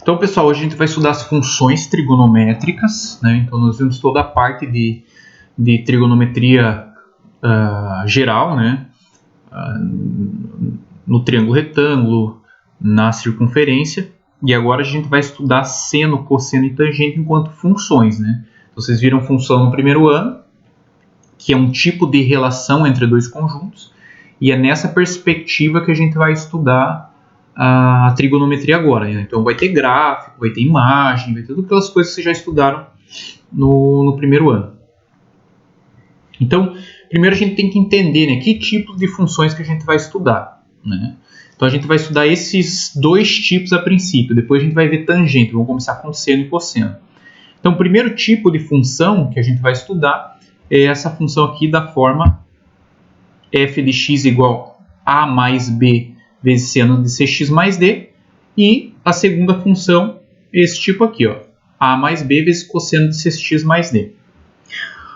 Então, pessoal, hoje a gente vai estudar as funções trigonométricas, né? Então, nós vimos toda a parte de trigonometria geral, né? No triângulo retângulo, na circunferência. E agora a gente vai estudar seno, cosseno e tangente enquanto funções, né? Então, vocês viram função no primeiro ano, que é um tipo de relação entre dois conjuntos. E é nessa perspectiva que a gente vai estudar a trigonometria agora, né? Então vai ter gráfico, vai ter imagem, vai ter todas aquelas coisas que vocês já estudaram no primeiro ano. Então, primeiro a gente tem que entender, né, que tipos de funções que a gente vai estudar, né? Então a gente vai estudar esses dois tipos a princípio, depois a gente vai ver tangente, vamos começar com seno e cosseno. Então o primeiro tipo de função que a gente vai estudar é essa função aqui da forma f de x igual a mais b vezes seno de cx mais d, e a segunda função, esse tipo aqui, ó, a mais b vezes cosseno de cx mais d.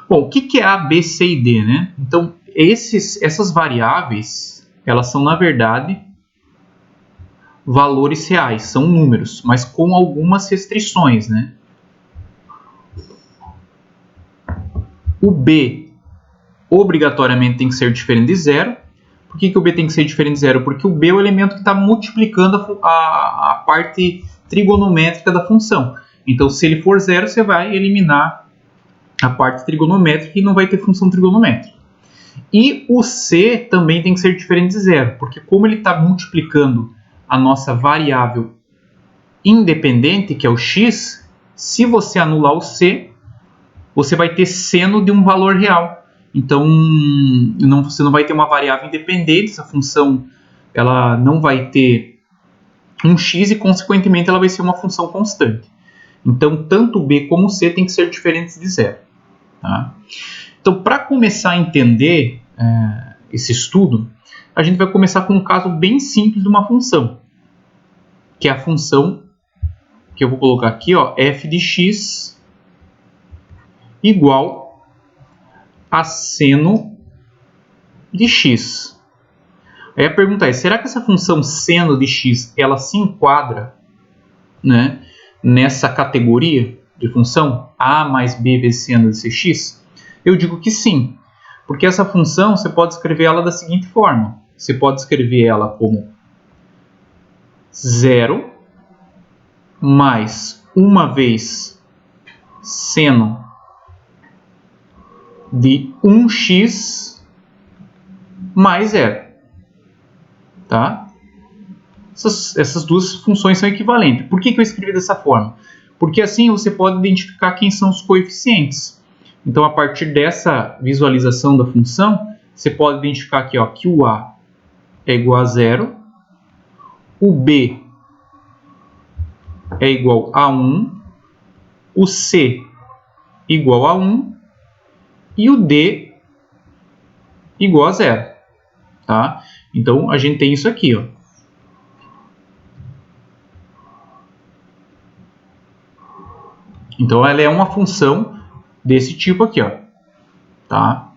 Bom, o que é a, b, c e d, né? Então, essas variáveis, elas são, na verdade, valores reais, são números, mas com algumas restrições, né? O b, obrigatoriamente, tem que ser diferente de zero. Por que o b tem que ser diferente de zero? Porque o b é o elemento que está multiplicando a parte trigonométrica da função. Então, se ele for zero, você vai eliminar a parte trigonométrica e não vai ter função trigonométrica. E o c também tem que ser diferente de zero, porque como ele está multiplicando a nossa variável independente, que é o x, se você anular o c, você vai ter seno de um valor real. Então, você não vai ter uma variável independente, essa função ela não vai ter um x e, consequentemente, ela vai ser uma função constante. Então, tanto b como c tem que ser diferentes de zero. Tá? Então, para começar a entender esse estudo, a gente vai começar com um caso bem simples de uma função, que é a função que eu vou colocar aqui, ó, f de x igual a seno de x. Aí a pergunta é, será que essa função seno de x ela se enquadra, né, nessa categoria de função a mais b vezes seno de cx? Eu digo que sim, porque essa função você pode escrever ela da seguinte forma. Você pode escrever ela como 0 mais 1 vez seno de 1x mais 0. Tá? Essas duas funções são equivalentes. Por que eu escrevi dessa forma? Porque assim você pode identificar quem são os coeficientes. Então, a partir dessa visualização da função, você pode identificar aqui, ó, que o a é igual a 0, o b é igual a 1, o c igual a 1 e o d igual a 0. Tá? Então, a gente tem isso aqui, ó. Então, ela é uma função desse tipo aqui, ó. Tá?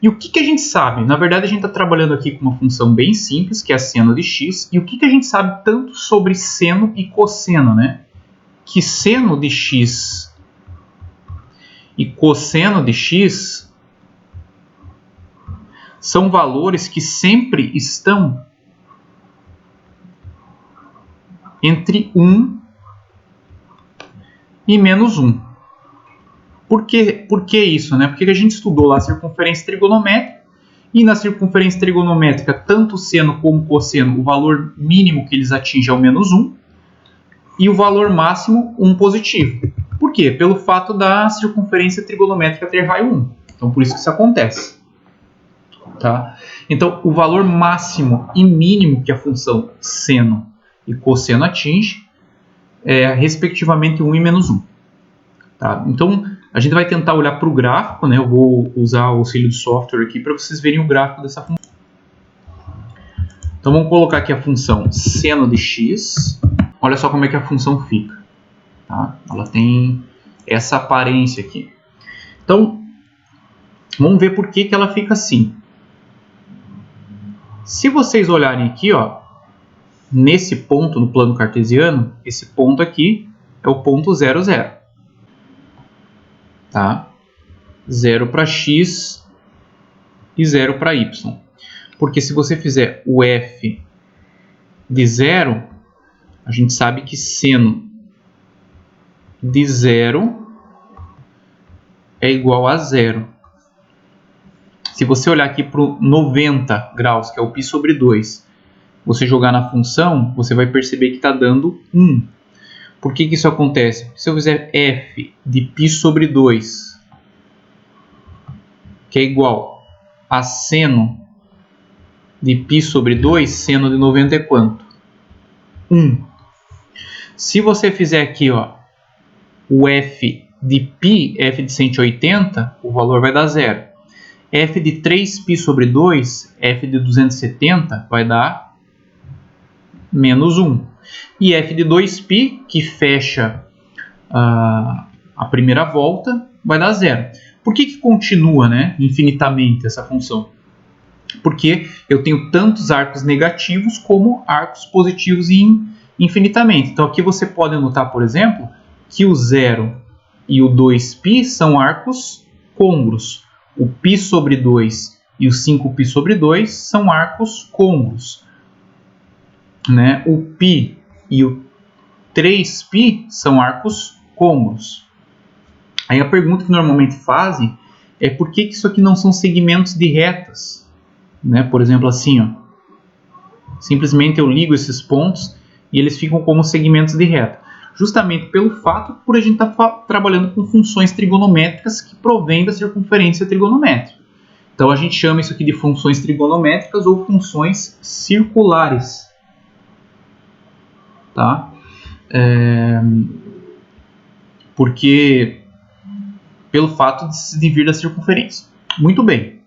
E o que a gente sabe? Na verdade, a gente está trabalhando aqui com uma função bem simples, que é a seno de x. E o que a gente sabe tanto sobre seno e cosseno, né? Que seno de x e cosseno de x são valores que sempre estão entre 1 e menos 1. Por que isso, né? Porque a gente estudou lá a circunferência trigonométrica, e na circunferência trigonométrica, tanto seno como cosseno, o valor mínimo que eles atingem é o menos 1, e o valor máximo 1 positivo. Por quê? Pelo fato da circunferência trigonométrica ter raio 1. Então, por isso que isso acontece. Tá? Então, o valor máximo e mínimo que a função seno e cosseno atinge é, respectivamente, 1 e menos 1. Tá? Então, a gente vai tentar olhar para o gráfico, né? Eu vou usar o auxílio do software aqui para vocês verem o gráfico dessa função. Então, vamos colocar aqui a função seno de x. Olha só como é que a função fica. Tá? Ela tem essa aparência aqui. Então, vamos ver por que ela fica assim. Se vocês olharem aqui, ó, nesse ponto no plano cartesiano, esse ponto aqui é o ponto 0, 0. Tá? 0 para x e 0 para y. Porque se você fizer o f de 0, a gente sabe que seno de 0 é igual a 0. Se você olhar aqui para o 90 graus, que é o π sobre 2, você jogar na função, você vai perceber que está dando 1. Por que isso acontece? Porque se eu fizer f de π sobre 2, que é igual a seno de π sobre 2, seno de 90 é quanto? 1. Se você fizer aqui, ó, o f de π, f de 180, o valor vai dar 0. F de 3π sobre 2, f de 270, vai dar menos 1. E f de 2π, que fecha a primeira volta, vai dar 0. Por que continua, né, infinitamente essa função? Porque eu tenho tantos arcos negativos como arcos positivos infinitamente. Então aqui você pode notar, por exemplo, que o 0 e o 2π são arcos côngruos. O π sobre 2 e o 5π sobre 2 são arcos côngruos. Né? O π e o 3π são arcos côngruos. Aí a pergunta que normalmente fazem é por que isso aqui não são segmentos de retas? Né? Por exemplo, assim, ó. Simplesmente eu ligo esses pontos e eles ficam como segmentos de reta. Justamente pelo fato por a gente estar trabalhando com funções trigonométricas que provêm da circunferência trigonométrica. Então a gente chama isso aqui de funções trigonométricas ou funções circulares. Tá? Porque pelo fato de vir da circunferência. Muito bem.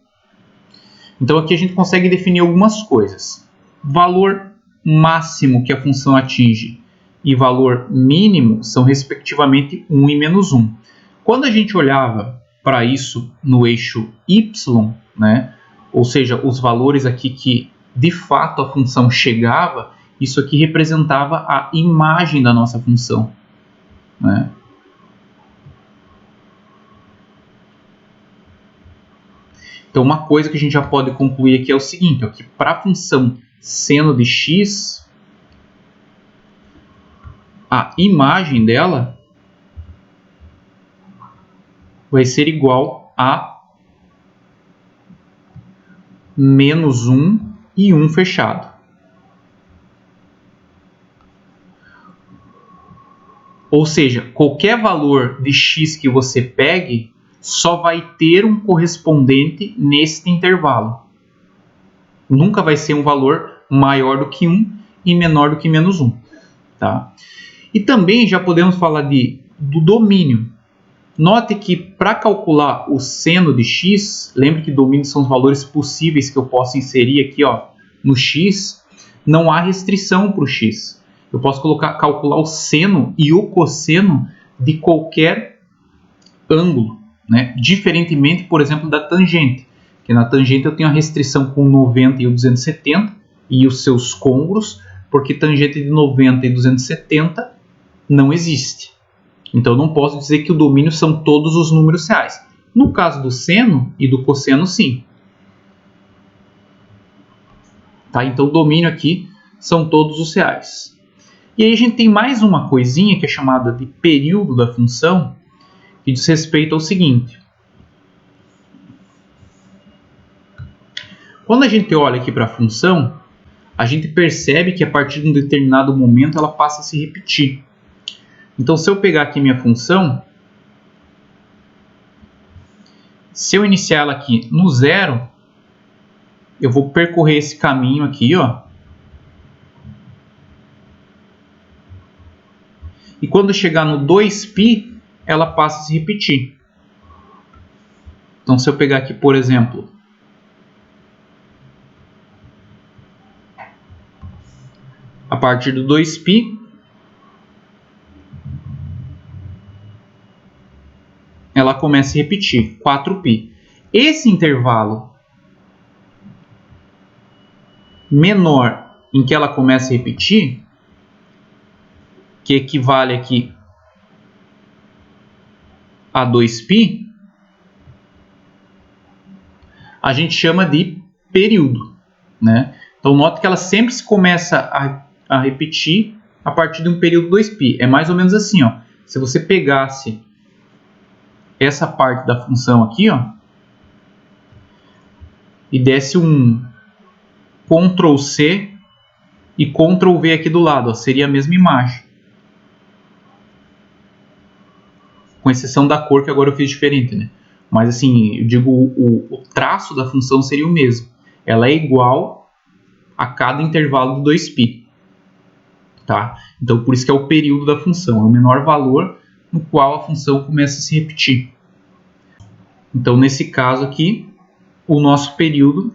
Então aqui a gente consegue definir algumas coisas. Valor máximo que a função atinge e valor mínimo são respectivamente 1 e menos 1. Quando a gente olhava para isso no eixo y, né, ou seja, os valores aqui que de fato a função chegava, isso aqui representava a imagem da nossa função. Né? Então uma coisa que a gente já pode concluir aqui é o seguinte, ó, que para a função seno de x, a imagem dela vai ser igual a menos 1 e 1 fechado. Ou seja, qualquer valor de x que você pegue só vai ter um correspondente neste intervalo. Nunca vai ser um valor maior do que 1 e menor do que menos 1. Tá? E também já podemos falar do domínio. Note que para calcular o seno de x, lembre que domínios são os valores possíveis que eu posso inserir aqui, ó, no x, não há restrição para o x. Eu posso calcular o seno e o cosseno de qualquer ângulo, né? Diferentemente, por exemplo, da tangente, que na tangente eu tenho a restrição com 90 e o 270 e os seus côngruos, porque tangente de 90 e 270 não existe. Então eu não posso dizer que o domínio são todos os números reais. No caso do seno e do cosseno, sim. Tá? Então o domínio aqui são todos os reais. E aí a gente tem mais uma coisinha que é chamada de período da função, que diz respeito ao seguinte. Quando a gente olha aqui para a função, a gente percebe que a partir de um determinado momento ela passa a se repetir. Então, se eu pegar aqui minha função, se eu iniciar ela aqui no 0, eu vou percorrer esse caminho aqui, ó. E quando chegar no 2π, ela passa a se repetir. Então, se eu pegar aqui, por exemplo, a partir do 2π, ela começa a se repetir, 4π. Esse intervalo menor em que ela começa a repetir, que equivale aqui a 2π, a gente chama de período, né? Então, note que ela sempre se começa a repetir a partir de um período 2π. É mais ou menos assim, ó. Se você pegasse essa parte da função aqui, ó, e desse um Ctrl C e Ctrl V aqui do lado, ó, seria a mesma imagem. Com exceção da cor, que agora eu fiz diferente, né? Mas assim, eu digo, o traço da função seria o mesmo. Ela é igual a cada intervalo de 2π. Tá? Então, por isso que é o período da função. É o menor valor no qual a função começa a se repetir. Então, nesse caso aqui, o nosso período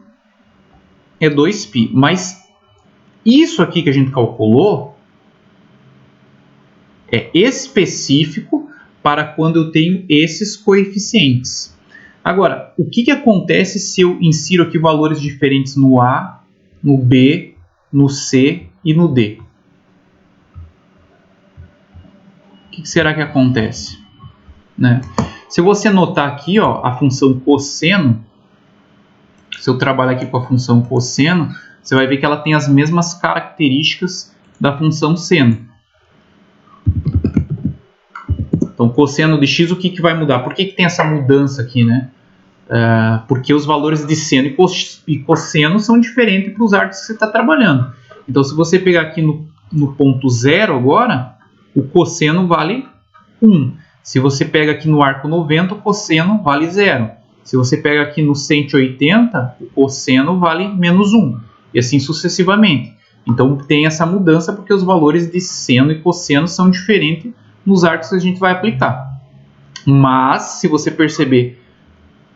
é 2π. Mas isso aqui que a gente calculou é específico para quando eu tenho esses coeficientes. Agora, o que acontece se eu insiro aqui valores diferentes no A, no B, no C e no D? O que será que acontece? Né? Se você notar aqui, ó, a função cosseno, se eu trabalhar aqui com a função cosseno, você vai ver que ela tem as mesmas características da função seno. Então, cosseno de x, o que vai mudar? Por que tem essa mudança aqui, né? Porque os valores de seno e cosseno são diferentes para os arcos que você está trabalhando. Então, se você pegar aqui no ponto 0 agora, o cosseno vale 1. Se você pega aqui no arco 90, o cosseno vale 0. Se você pega aqui no 180, o cosseno vale menos 1. E assim sucessivamente. Então, tem essa mudança porque os valores de seno e cosseno são diferentes nos arcos que a gente vai aplicar. Mas, se você perceber,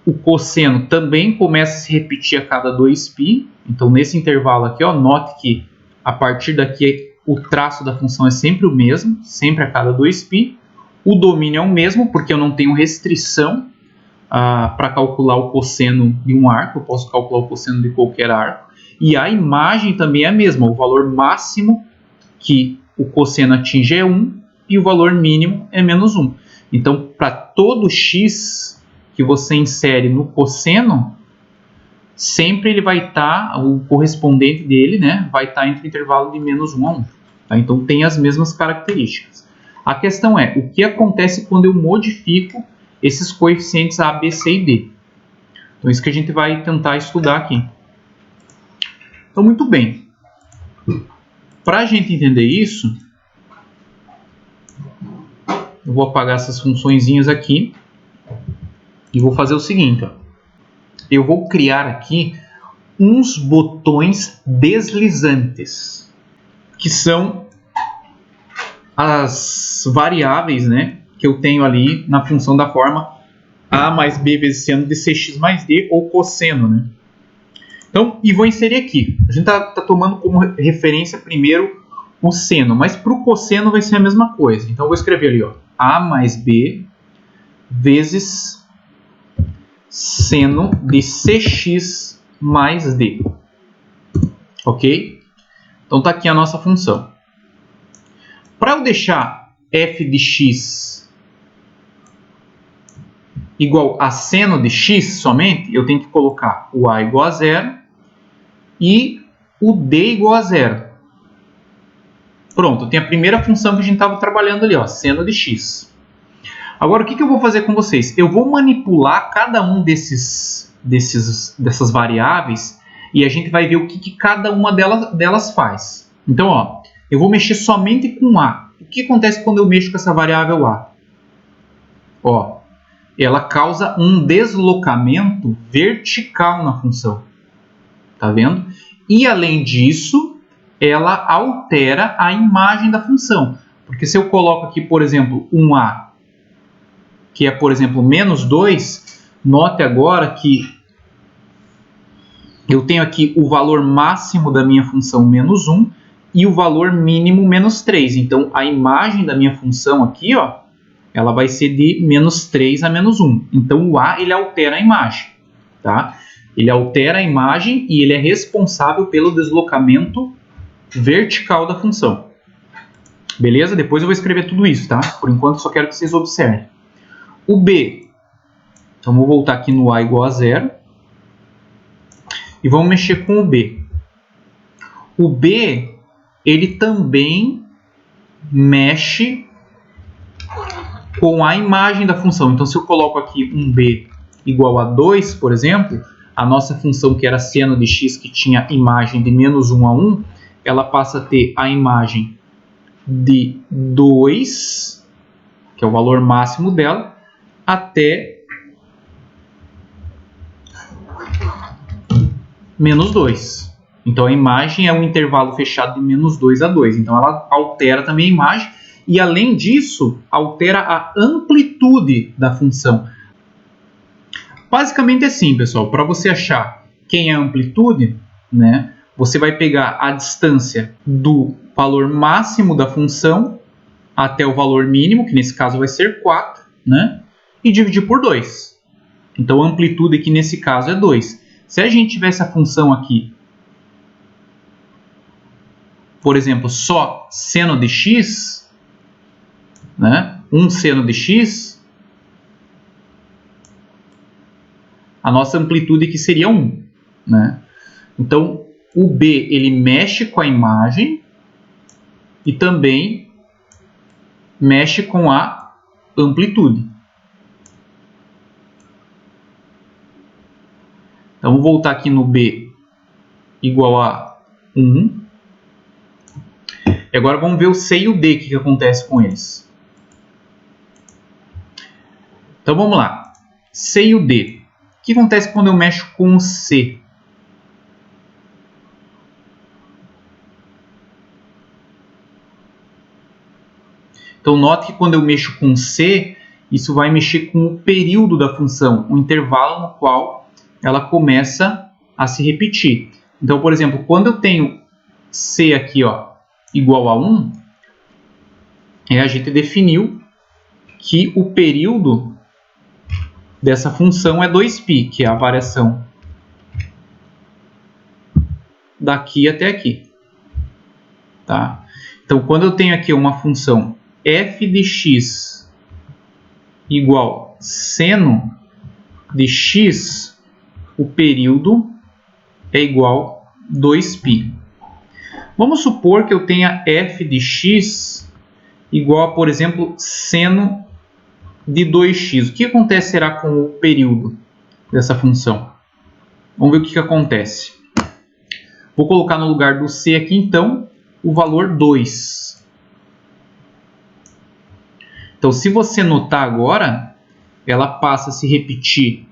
o cosseno também começa a se repetir a cada 2π. Então, nesse intervalo aqui, ó, note que a partir daqui o traço da função é sempre o mesmo, sempre a cada 2π. O domínio é o mesmo, porque eu não tenho restrição para calcular o cosseno de um arco. Eu posso calcular o cosseno de qualquer arco. E a imagem também é a mesma. O valor máximo que o cosseno atinge é 1 e o valor mínimo é menos 1. Então, para todo x que você insere no cosseno, sempre ele vai estar, o correspondente dele, né, vai estar entre o intervalo de menos 1 a 1. Tá? Então, tem as mesmas características. A questão é, o que acontece quando eu modifico esses coeficientes A, B, C e D? Então, isso que a gente vai tentar estudar aqui. Então, muito bem. Para a gente entender isso, eu vou apagar essas funçõezinhas aqui e vou fazer o seguinte. Ó. Eu vou criar aqui uns botões deslizantes, que são as variáveis, né, que eu tenho ali na função da forma A mais B vezes seno de Cx mais D, ou cosseno. Né? Então, e vou inserir aqui. A gente está tomando como referência primeiro o seno, mas para o cosseno vai ser a mesma coisa. Então, eu vou escrever ali, ó, A mais B vezes seno de Cx mais D. Ok? Então, está aqui a nossa função. Para eu deixar f de x igual a seno de x somente, eu tenho que colocar o a igual a 0 e o d igual a 0. Pronto, tem a primeira função que a gente estava trabalhando ali, ó, seno de x. Agora, o que eu vou fazer com vocês? Eu vou manipular cada um dessas variáveis e a gente vai ver o que cada uma delas faz. Então, ó, eu vou mexer somente com A. O que acontece quando eu mexo com essa variável A? Ó, ela causa um deslocamento vertical na função. Tá vendo? E além disso, ela altera a imagem da função. Porque se eu coloco aqui, por exemplo, um A, que é, por exemplo, menos 2, note agora que eu tenho aqui o valor máximo da minha função menos 1 e o valor mínimo menos 3. Então, a imagem da minha função aqui, ó, ela vai ser de menos 3 a menos 1. Então, o A ele altera a imagem. Tá? Ele altera a imagem e ele é responsável pelo deslocamento vertical da função. Beleza? Depois eu vou escrever tudo isso, tá? Por enquanto só quero que vocês observem. O b, então vou voltar aqui no a igual a 0 e vamos mexer com o b. O b, ele também mexe com a imagem da função. Então, se eu coloco aqui um b igual a 2, por exemplo, a nossa função que era seno de x, que tinha imagem de menos 1 a 1, ela passa a ter a imagem de 2, que é o valor máximo dela, até menos 2. Então, a imagem é um intervalo fechado de menos 2 a 2. Então, ela altera também a imagem e, além disso, altera a amplitude da função. Basicamente assim, pessoal, para você achar quem é a amplitude, né, você vai pegar a distância do valor máximo da função até o valor mínimo, que nesse caso vai ser 4, né, e dividir por 2. Então, a amplitude aqui nesse caso é 2. Se a gente tivesse a função aqui, por exemplo, só seno de x, né, um seno de x, a nossa amplitude aqui seria 1. Né? Então, o b ele mexe com a imagem e também mexe com a amplitude. Então, vou voltar aqui no b igual a 1. E agora vamos ver o c e o d, o que acontece com eles. Então, vamos lá. C e o d. O que acontece quando eu mexo com o c? Então, note que quando eu mexo com c, isso vai mexer com o período da função, o intervalo no qual ela começa a se repetir. Então, por exemplo, quando eu tenho c aqui, ó, igual a 1, a gente definiu que o período dessa função é 2π, que é a variação daqui até aqui. Tá? Então, quando eu tenho aqui uma função f de x igual seno de x, o período é igual a 2π. Vamos supor que eu tenha f de x igual a, por exemplo, seno de 2x. O que acontecerá com o período dessa função? Vamos ver o que acontece. Vou colocar no lugar do c aqui, então, o valor 2. Então, se você notar agora, ela passa a se repetir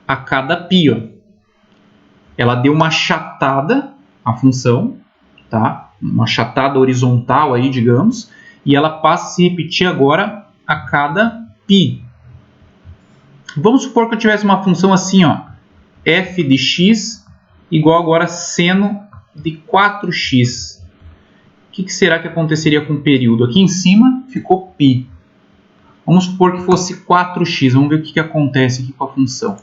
a cada π. Ó. Ela deu uma achatada, a função, tá? Uma achatada horizontal aí, digamos, e ela passa a se repetir agora a cada π. Vamos supor que eu tivesse uma função assim, ó, f de x igual agora a seno de 4x. O que será que aconteceria com o período? Aqui em cima ficou π. Vamos supor que fosse 4x. Vamos ver o que acontece aqui com a função.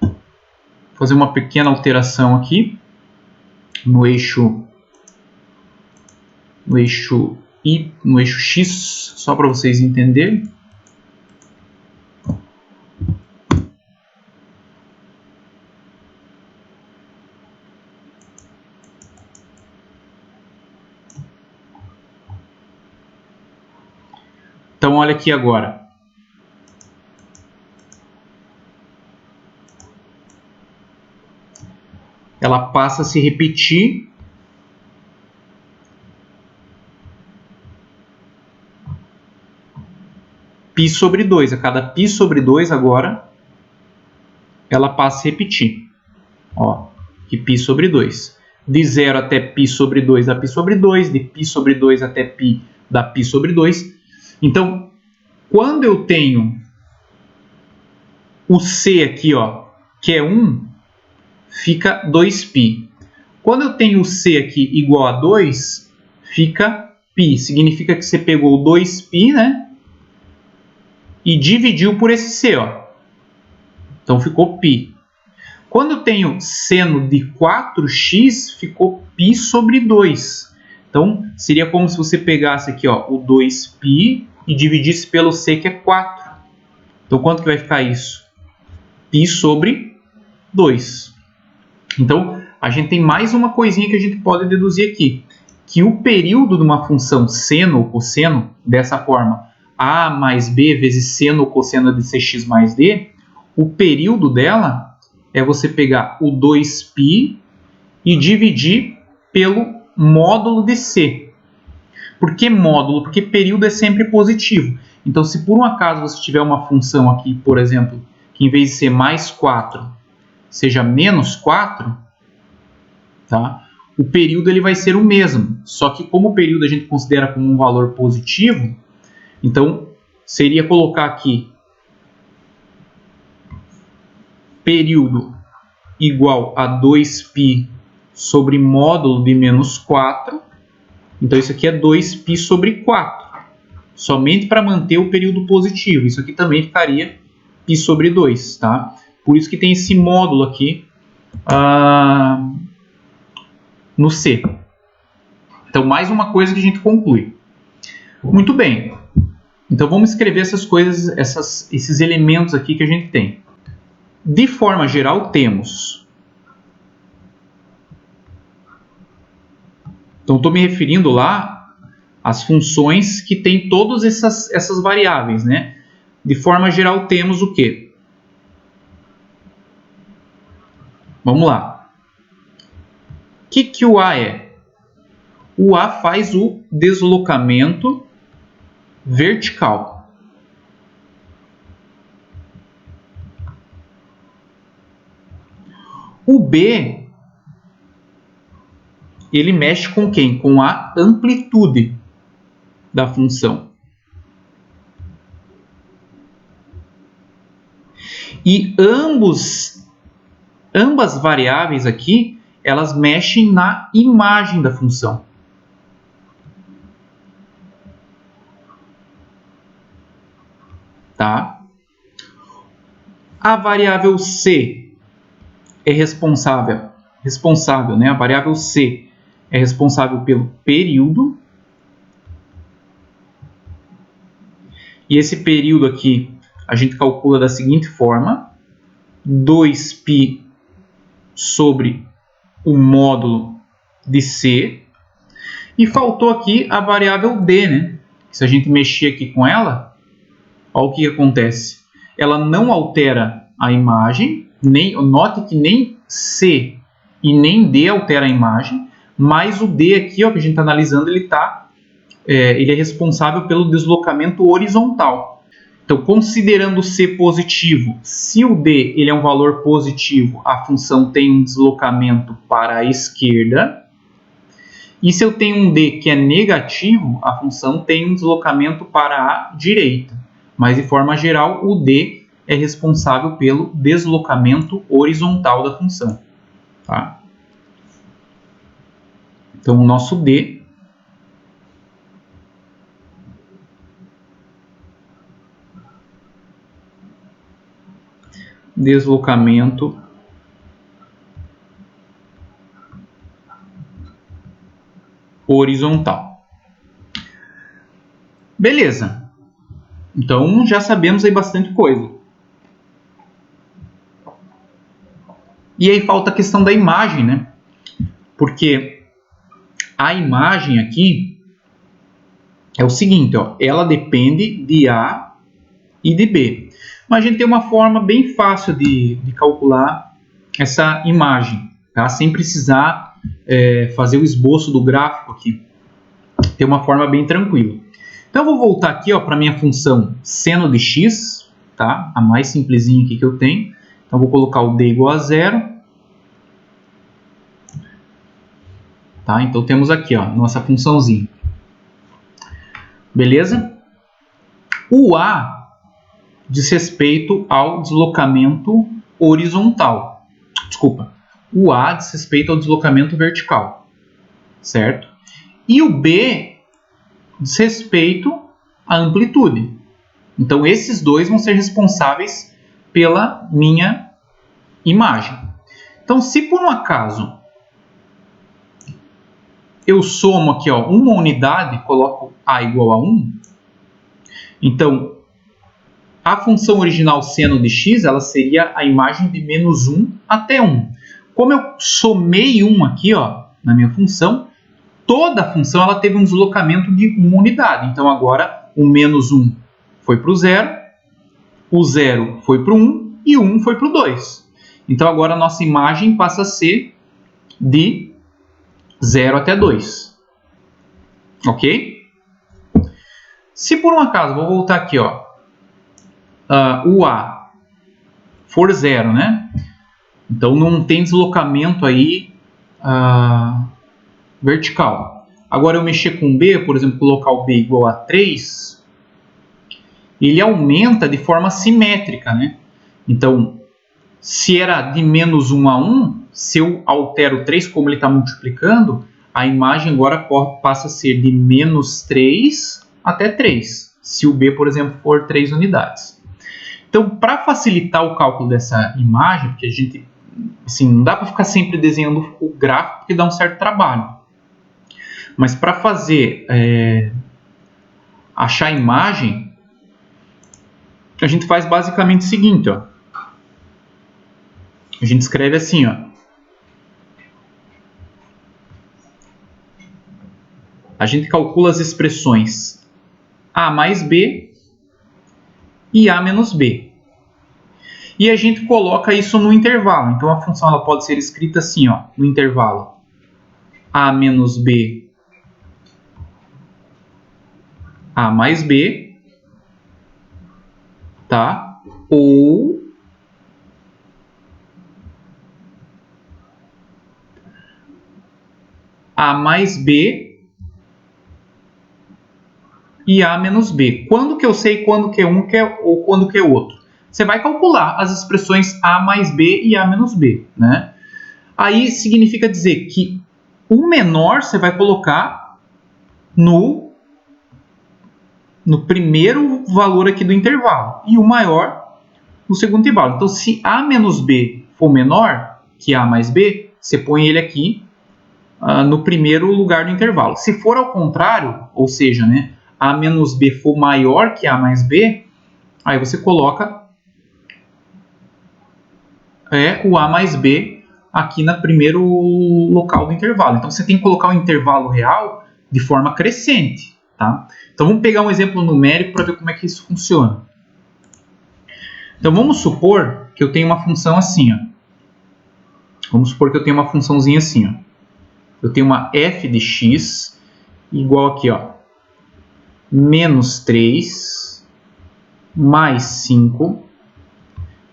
Vou fazer uma pequena alteração aqui no eixo y, no eixo x, só para vocês entenderem. Então, olha aqui agora. Ela passa a se repetir π sobre 2. A cada π sobre 2 agora, ela passa a se repetir. Ó, que π sobre 2. De 0 até π sobre 2 dá π sobre 2. De π sobre 2 até π dá π sobre 2. Então, quando eu tenho o c aqui, ó, que é 1, fica 2π. Quando eu tenho o C aqui igual a 2, fica π. Significa que você pegou 2π, né? E dividiu por esse C, ó. Então ficou π. Quando eu tenho seno de 4x, ficou π sobre 2. Então seria como se você pegasse aqui, ó, o 2π e dividisse pelo C, que é 4. Então quanto que vai ficar isso? Π sobre 2. Então a gente tem mais uma coisinha que a gente pode deduzir aqui, que o período de uma função seno ou cosseno, dessa forma, a mais b vezes seno ou cosseno de cx mais d, o período dela é você pegar o 2π e dividir pelo módulo de c. Por que módulo? Porque período é sempre positivo. Então, se por um acaso você tiver uma função aqui, por exemplo, que em vez de ser mais 4, seja menos 4, tá? O período ele vai ser o mesmo. Só que como o período a gente considera como um valor positivo, então seria colocar aqui período igual a 2π sobre módulo de menos 4. Então isso aqui é 2π sobre 4. Somente para manter o período positivo. Isso aqui também ficaria π sobre 2. Tá? Por isso que tem esse módulo aqui no C. Então mais uma coisa que a gente conclui. Muito bem. Então vamos escrever essas coisas, esses elementos aqui que a gente tem. De forma geral, temos. Então, estou me referindo lá às funções que tem todas essas variáveis, né? De forma geral, temos o quê? Vamos lá. O que o A é? O A faz o deslocamento vertical. O B, ele mexe com quem? Com a amplitude da função. E ambas variáveis aqui, elas mexem na imagem da função. Tá? A variável C é responsável, né? A variável C é responsável pelo período. E esse período aqui a gente calcula da seguinte forma: 2π sobre o módulo de C. E faltou aqui a variável D, né? Se a gente mexer aqui com ela, olha o que acontece. Ela não altera a imagem, note que nem C e nem D altera a imagem, mas o D aqui, ó, que a gente está analisando, ele é responsável pelo deslocamento horizontal. Então, considerando C positivo, se o D ele é um valor positivo, a função tem um deslocamento para a esquerda. E se eu tenho um D que é negativo, a função tem um deslocamento para a direita. Mas, de forma geral, o D é responsável pelo deslocamento horizontal da função. Tá? Então, o nosso D deslocamento horizontal. Beleza. Então, já sabemos aí bastante coisa. E aí falta a questão da imagem, né? Porque a imagem aqui é o seguinte, ó, ela depende de A e de B. Mas a gente tem uma forma bem fácil de calcular essa imagem, tá? Sem precisar fazer o esboço do gráfico aqui. Tem uma forma bem tranquila. Então eu vou voltar aqui para a minha função seno de x, tá? A mais simplesinha aqui que eu tenho. Então eu vou colocar o d igual a 0. Tá? Então temos aqui, ó, nossa funçãozinha. Beleza? O A diz respeito ao deslocamento horizontal. Desculpa. o A diz respeito ao deslocamento vertical, certo? E o B diz respeito à amplitude. Então, esses dois vão ser responsáveis pela minha imagem. Então, se por um acaso eu somo aqui uma unidade, coloco A igual a 1, então a função original seno de x ela seria a imagem de menos 1 até 1. Como eu somei 1 aqui na minha função, toda a função ela teve um deslocamento de 1 unidade. Então agora o menos 1 foi para o 0, o 0 foi para o 1 e o 1 foi para o 2. Então agora a nossa imagem passa a ser de 0 até 2. Ok? Se por um acaso, vou voltar aqui, o A for 0, né? Então não tem deslocamento aí vertical. Agora eu mexer com B, por exemplo, colocar o B igual a 3, ele aumenta de forma simétrica, né? Então, se era de menos 1 a 1, se eu altero 3 como ele está multiplicando, a imagem agora passa a ser de menos 3 até 3, se o B, por exemplo, for 3 unidades. Então, para facilitar o cálculo dessa imagem, porque a gente assim, não dá para ficar sempre desenhando o gráfico, porque dá um certo trabalho. Mas para fazer, achar a imagem, a gente faz basicamente o seguinte, A gente escreve assim, A gente calcula as expressões A mais B e A menos B. E a gente coloca isso no intervalo. Então a função ela pode ser escrita assim, no intervalo A menos B, A mais B, tá? Ou A mais B e A menos B. Quando que eu sei quando que é um ou quando que é outro? Você vai calcular as expressões A mais B e A menos B, né? Aí significa dizer que o menor você vai colocar no primeiro valor aqui do intervalo e o maior no segundo intervalo. Então, se A menos B for menor que A mais B, você põe ele aqui no primeiro lugar do intervalo. Se for ao contrário, ou seja, né, A menos B for maior que A mais B, aí você coloca o A mais B aqui no primeiro local do intervalo. Então, você tem que colocar o intervalo real de forma crescente. Tá? Então, vamos pegar um exemplo numérico para ver como é que isso funciona. Então, vamos supor que eu tenho uma função assim. Vamos supor que eu tenho uma funçãozinha assim. Eu tenho uma f de x igual aqui, menos 3 mais 5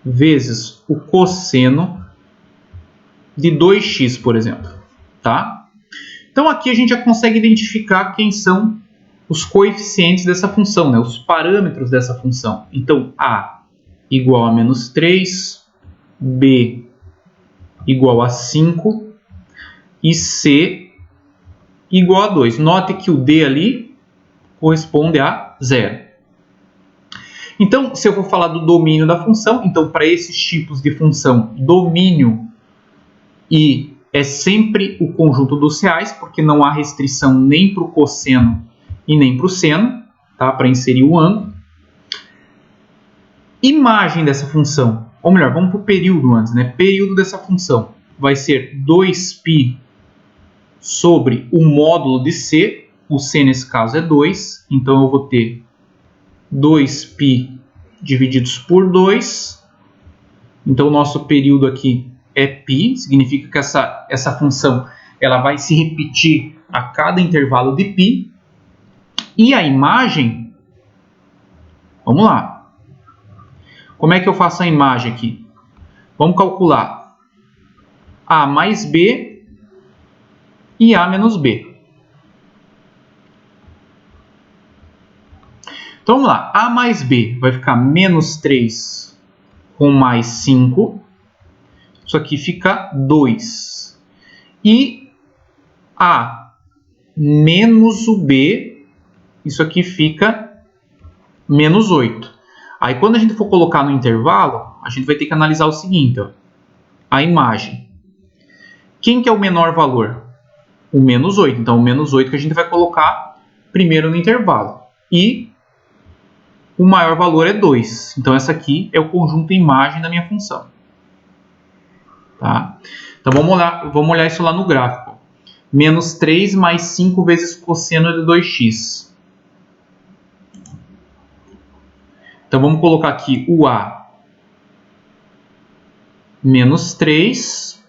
vezes o cosseno de 2x, por exemplo. Tá? Então, aqui a gente já consegue identificar quem são os coeficientes dessa função, né? Os parâmetros dessa função. Então, A igual a menos 3, B igual a 5 e C igual a 2. Note que o D ali corresponde a 0. Então, se eu for falar do domínio da função, então para esses tipos de função, domínio I é sempre o conjunto dos reais, porque não há restrição nem para o cosseno e nem para o seno, tá? Para inserir o ângulo. Imagem dessa função, ou melhor, vamos para o período antes, né? Período dessa função vai ser 2π sobre o módulo de C, o C nesse caso é 2, então eu vou ter 2π divididos por 2, então o nosso período aqui é π, significa que essa função ela vai se repetir a cada intervalo de π, e a imagem, vamos lá, como é que eu faço a imagem aqui? Vamos calcular A mais B e A menos B. Então vamos lá, A mais B vai ficar menos 3 com mais 5. isso aqui fica 2. E A menos o B, isso aqui fica menos 8. Aí quando a gente for colocar no intervalo, a gente vai ter que analisar o seguinte, ó, a imagem. Quem que é o menor valor? O menos 8. Então o menos 8 que a gente vai colocar primeiro no intervalo. E o maior valor é 2. Então essa aqui é o conjunto imagem da minha função. Tá? Então vamos olhar isso lá no gráfico. Menos 3 mais 5 vezes cosseno de 2x. Então vamos colocar aqui o A menos 3,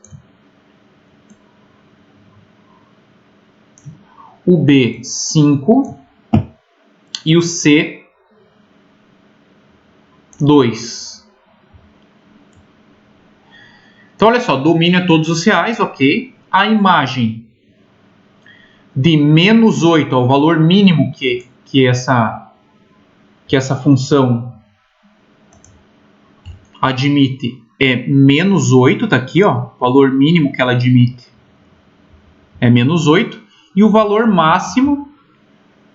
o B 5 e o C 2. Então olha só, domínio a todos os reais, ok. A imagem de menos 8, ó, o valor mínimo que essa função admite é menos 8, tá aqui, ó, o valor mínimo que ela admite é menos 8, e o valor máximo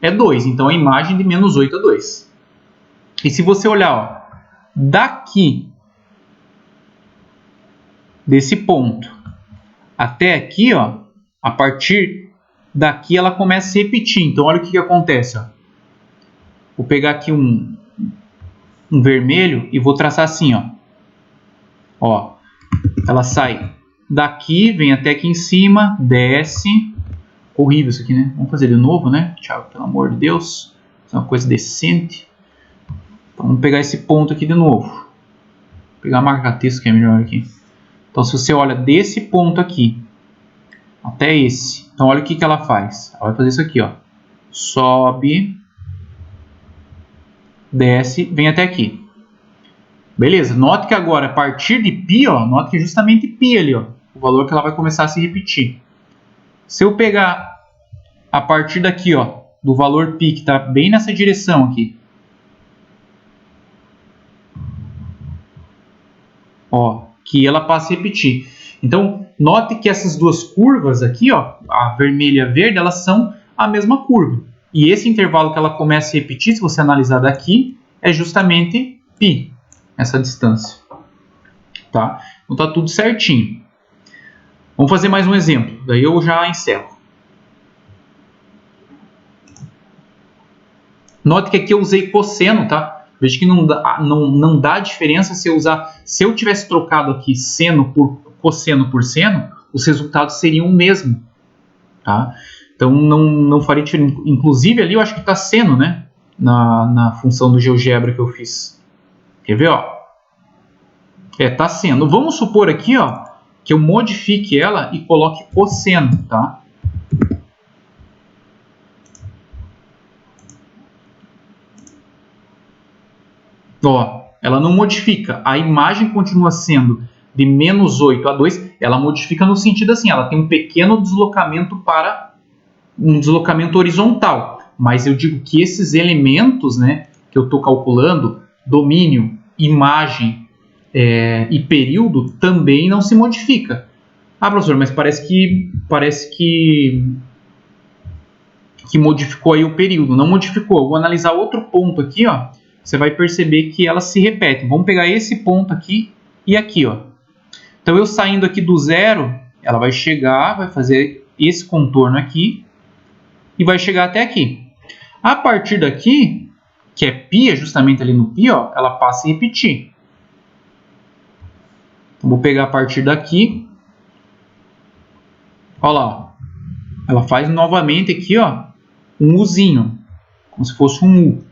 é 2, então a imagem de menos 8 é 2. E se você olhar, ó, daqui, desse ponto até aqui, ó, a partir daqui ela começa a se repetir. Então olha o que acontece, ó. Vou pegar aqui um vermelho e vou traçar assim, ó. Ó, ela sai daqui, vem até aqui em cima, desce. Horrível isso aqui, né? Vamos fazer de novo, né? Thiago, pelo amor de Deus. Isso é uma coisa decente. Então vamos pegar esse ponto aqui de novo. Vou pegar a marca-texto que é melhor aqui. Então se você olha desse ponto aqui até esse, então olha o que ela faz. Ela vai fazer isso aqui, ó. Sobe, desce, vem até aqui. Beleza, note que agora, a partir de π, ó, note que é justamente π ali, ó, o valor que ela vai começar a se repetir. Se eu pegar a partir daqui, ó, do valor π, que está bem nessa direção aqui, ó, que ela passa a repetir. Então, note que essas duas curvas aqui, ó, a vermelha e a verde, elas são a mesma curva. E esse intervalo que ela começa a repetir, se você analisar daqui, é justamente π, essa distância. Tá? Então tá tudo certinho. Vamos fazer mais um exemplo, daí eu já encerro. Note que aqui eu usei cosseno, tá? Veja que não dá diferença se eu tivesse trocado aqui seno por cosseno por seno, os resultados seriam o mesmo, tá? Então não faria diferença. Inclusive ali eu acho que está seno, né? Na função do GeoGebra que eu fiz. Quer ver, ó? Tá seno. Vamos supor aqui, ó, que eu modifique ela e coloque cosseno, tá? Ó, ela não modifica. A imagem continua sendo de menos 8 a 2. Ela modifica no sentido assim, ela tem um pequeno deslocamento para um deslocamento horizontal. Mas eu digo que esses elementos, né, que eu estou calculando, domínio, imagem e período, também não se modifica. Ah, professor, mas parece que modificou aí o período. Não modificou. Eu vou analisar outro ponto aqui, ó. Você vai perceber que elas se repetem. Vamos pegar esse ponto aqui e aqui, ó. Então eu saindo aqui do zero, ela vai chegar, vai fazer esse contorno aqui e vai chegar até aqui. A partir daqui, que é π, é justamente ali no π, ó, ela passa a repetir. Então, vou pegar a partir daqui. Olha lá, ó. Ela faz novamente aqui, ó, um Uzinho, como se fosse um U.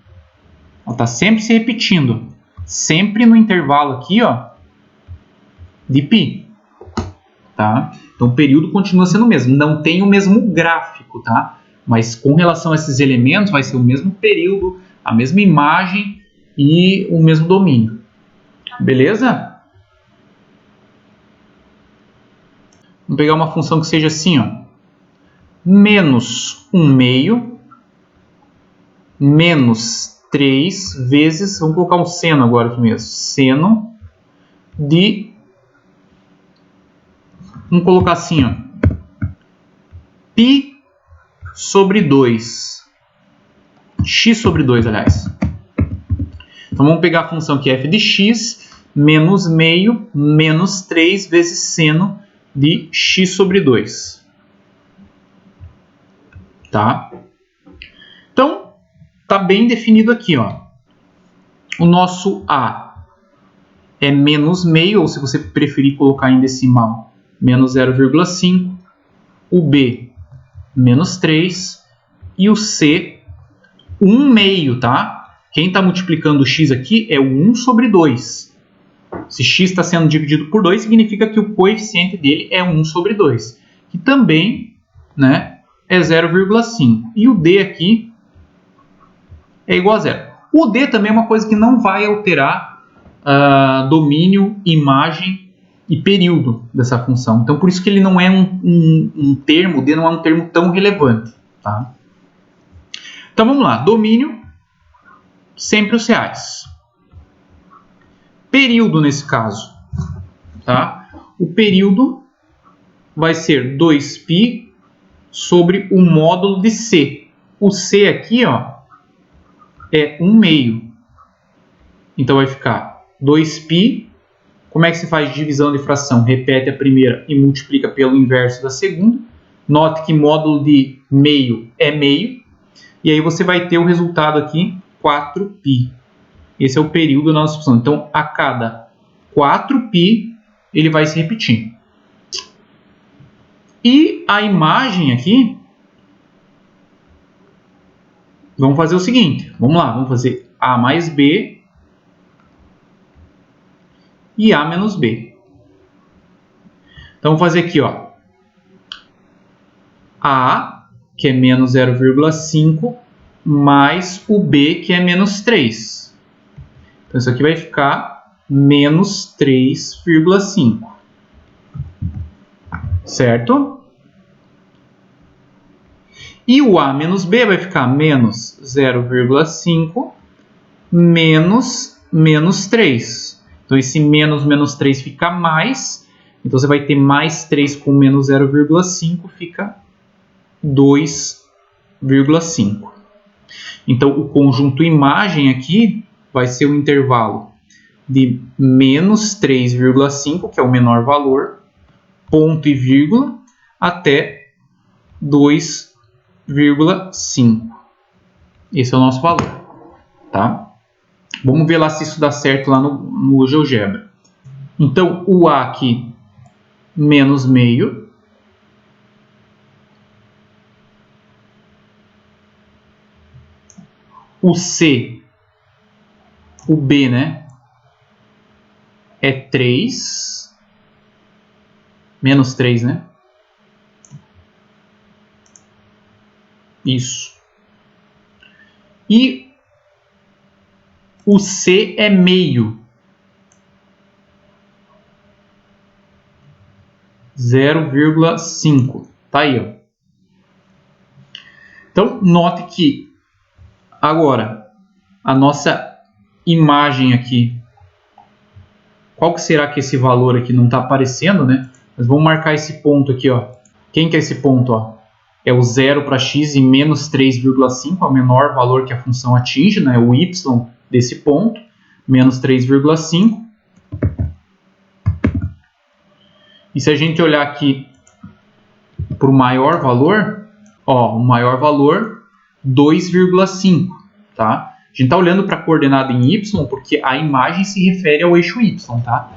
Ela está sempre se repetindo, sempre no intervalo aqui, ó, de π, tá? Então o período continua sendo o mesmo, não tem o mesmo gráfico, tá? Mas com relação a esses elementos vai ser o mesmo período, a mesma imagem e o mesmo domínio. Beleza? Vamos pegar uma função que seja assim, ó, menos 1/2 menos 3 vezes, vamos colocar um seno agora aqui mesmo, seno de Vamos colocar assim, ó, π sobre 2. X sobre 2, aliás. Então vamos pegar a função que é f de x menos meio menos 3 vezes seno de x sobre 2. Tá? Então, tá bem definido aqui, ó. O nosso A é menos meio, ou se você preferir colocar em decimal, menos 0,5. O B, menos 3. E o C, 1 meio, tá? Quem está multiplicando o x aqui é o 1 sobre 2. Se x está sendo dividido por 2, significa que o coeficiente dele é 1 sobre 2. Que também, né, é 0,5. E o D aqui é igual a 0. O D também é uma coisa que não vai alterar domínio, imagem e período dessa função. Então, por isso que ele não é um termo, o D não é um termo tão relevante. Tá? Então, vamos lá. Domínio, sempre os reais. Período nesse caso. Tá? O período vai ser 2π sobre o módulo de C. O C aqui, ó, é 1 meio. Então vai ficar 2π. Como é que se faz divisão de fração? Repete a primeira e multiplica pelo inverso da segunda. Note que módulo de meio é meio. E aí você vai ter o resultado aqui, 4π. Esse é o período da nossa função. Então, a cada 4π, ele vai se repetir. E a imagem aqui, vamos fazer o seguinte. Vamos lá, vamos fazer A mais B e A menos B. Então, vamos fazer aqui, ó. A, que é menos 0,5, mais o B, que é menos 3. Então, isso aqui vai ficar menos 3,5. Certo? E o A menos B vai ficar menos 0,5 menos 3. Então, esse menos 3 fica mais. Então, você vai ter mais 3 com menos 0,5, fica 2,5. Então, o conjunto imagem aqui vai ser o intervalo de menos 3,5, que é o menor valor, ponto e vírgula, até 2,5. Esse é o nosso valor. Tá? Vamos ver lá se isso dá certo lá no GeoGebra. Então, o A aqui, menos meio. O C, o B, né? É 3. Menos 3, né? Isso. E o C é meio. 0,5. Tá aí, ó. Então, note que agora a nossa imagem aqui, qual que será que esse valor aqui não está aparecendo, né? Mas vamos marcar esse ponto aqui, ó. Quem que é esse ponto, ó? É o 0 para x e menos 3,5, é o menor valor que a função atinge, né? O y desse ponto, menos 3,5. E se a gente olhar aqui para o maior valor, ó, o maior valor, 2,5, tá? A gente está olhando para a coordenada em y porque a imagem se refere ao eixo y, tá?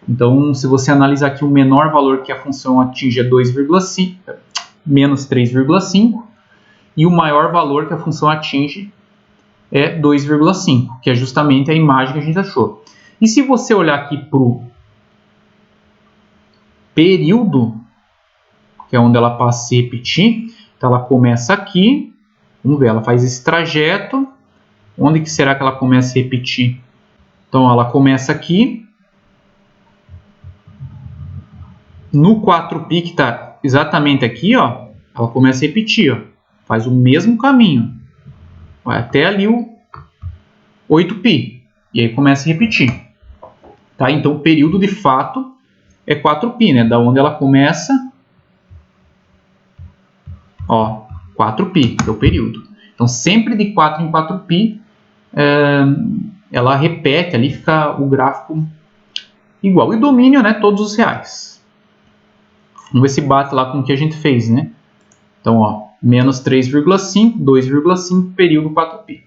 Então, se você analisar aqui o menor valor que a função atinge é 2,5, menos 3,5, e o maior valor que a função atinge é 2,5, que é justamente a imagem que a gente achou. E se você olhar aqui para o período, que é onde ela passa a se repetir, então ela começa aqui, vamos ver, ela faz esse trajeto, onde que será que ela começa a se repetir? Então ela começa aqui, no 4π que está exatamente aqui, ó, ela começa a repetir, ó, faz o mesmo caminho, vai até ali o 8π, e aí começa a repetir. Tá? Então o período de fato é 4π, né? Da onde ela começa, ó, 4π, que é o período. Então, sempre de 4 em 4π, ela repete ali, fica o gráfico igual. E domínio, né? Todos os reais. Vamos ver se bate lá com o que a gente fez, né? Então, ó, menos 3,5, 2,5, período 4π.